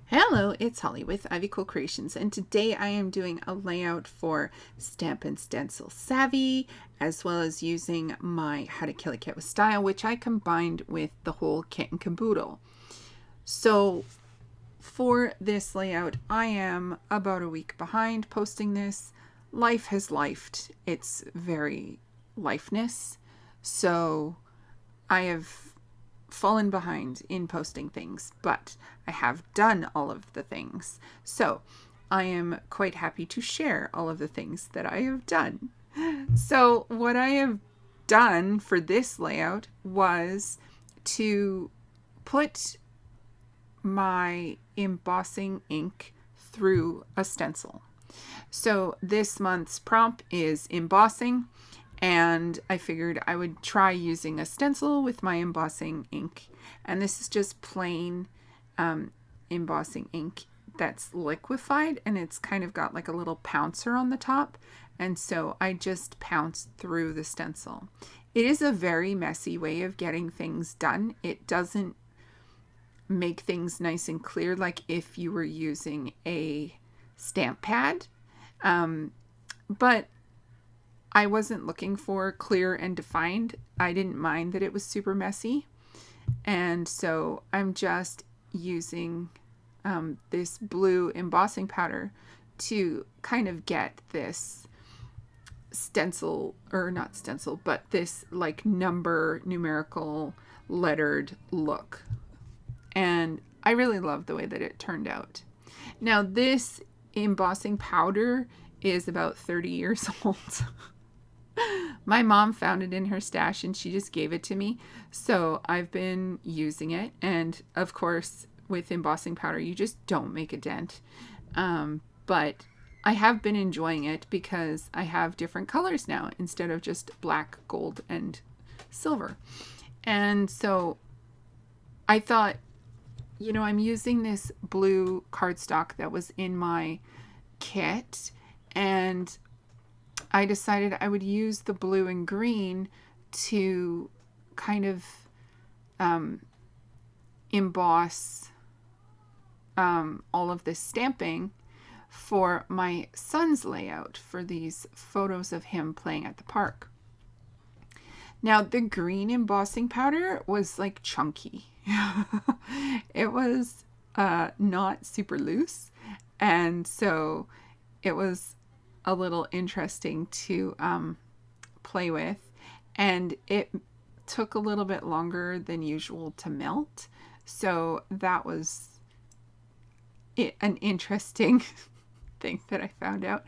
Hello, it's Holly with Ivy Cool Creations, and today I am doing a layout for Stamp and Stencil Savvy, as well as using my How to Kill a Cat with Style, which I combined with the whole kit and caboodle. So for this layout, I am about a week behind posting this. Life has lifed. It's very lifeness. So I have fallen behind in posting things, but I have done all of the things. So I am quite happy to share all of the things that I have done. So what I have done for this layout was to put my embossing ink through a stencil. So this month's prompt is embossing, and I figured I would try using a stencil with my embossing ink. And this is just plain embossing ink that's liquefied, and it's kind of got like a little pouncer on the top. And so I just pounced through the stencil. It is a very messy way of getting things done. It doesn't make things nice and clear like if you were using a stamp pad. But I wasn't looking for clear and defined. I didn't mind that it was super messy. And so I'm just using this blue embossing powder to kind of get this stencil, or not stencil, but this like numerical lettered look. And I really love the way that it turned out. Now this embossing powder is about 30 years old. My mom found it in her stash and she just gave it to me. So I've been using it. And of course, with embossing powder, you just don't make a dent. But I have been enjoying it because I have different colors now instead of just black, gold, and silver. And so I thought, you know, I'm using this blue cardstock that was in my kit, and I decided I would use the blue and green to kind of emboss all of this stamping for my son's layout for these photos of him playing at the park. Now, the green embossing powder was like chunky. It was not super loose, and so it was a little interesting to play with, and it took a little bit longer than usual to melt, so that was an interesting thing that I found out.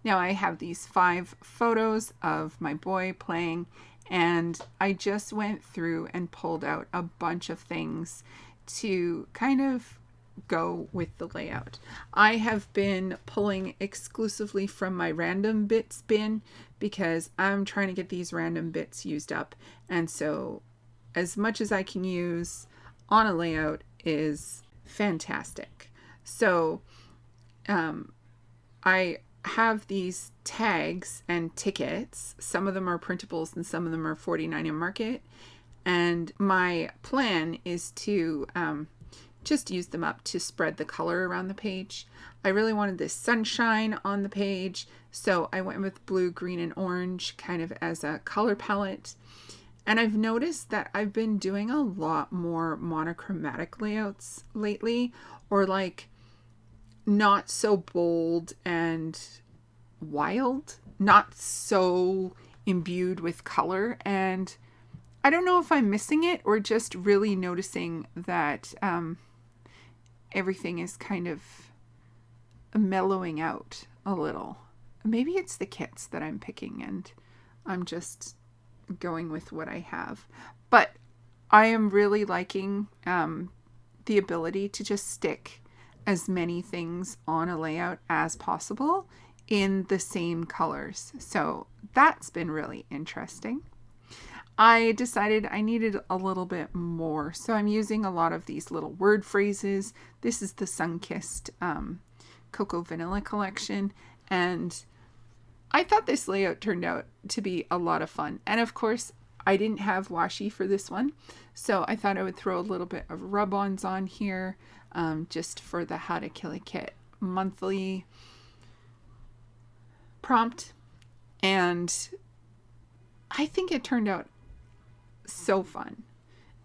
Now I have these 5 photos of my boy playing, and I just went through and pulled out a bunch of things to kind of go with the layout. I have been pulling exclusively from my random bits bin because I'm trying to get these random bits used up. And so as much as I can use on a layout is fantastic. So I have these tags and tickets. Some of them are printables and some of them are 49 in market. And my plan is to just use them up to spread the color around the page. I really wanted this sunshine on the page, so I went with blue, green, and orange kind of as a color palette. And I've noticed that I've been doing a lot more monochromatic layouts lately, or like not so bold and wild, not so imbued with color. And I don't know if I'm missing it or just really noticing that everything is kind of mellowing out a little. Maybe it's the kits that I'm picking and I'm just going with what I have. But I am really liking the ability to just stick as many things on a layout as possible in the same colors. So that's been really interesting. I decided I needed a little bit more, so I'm using a lot of these little word phrases. This is the Sun-Kissed Cocoa Vanilla collection, and I thought this layout turned out to be a lot of fun. And of course, I didn't have washi for this one, so I thought I would throw a little bit of rub-ons on here just for the How to Kill a Kit monthly prompt. And I think it turned out so fun.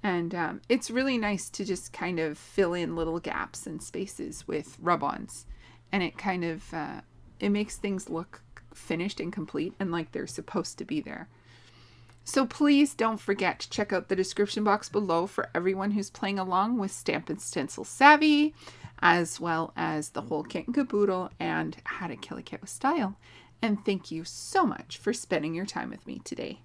And it's really nice to just kind of fill in little gaps and spaces with rub-ons. And it kind of, it makes things look finished and complete and like they're supposed to be there. So please don't forget to check out the description box below for everyone who's playing along with Stamp and Stencil Savvy, as well as the whole kit and caboodle and How to Kill a Kit with Style. And thank you so much for spending your time with me today.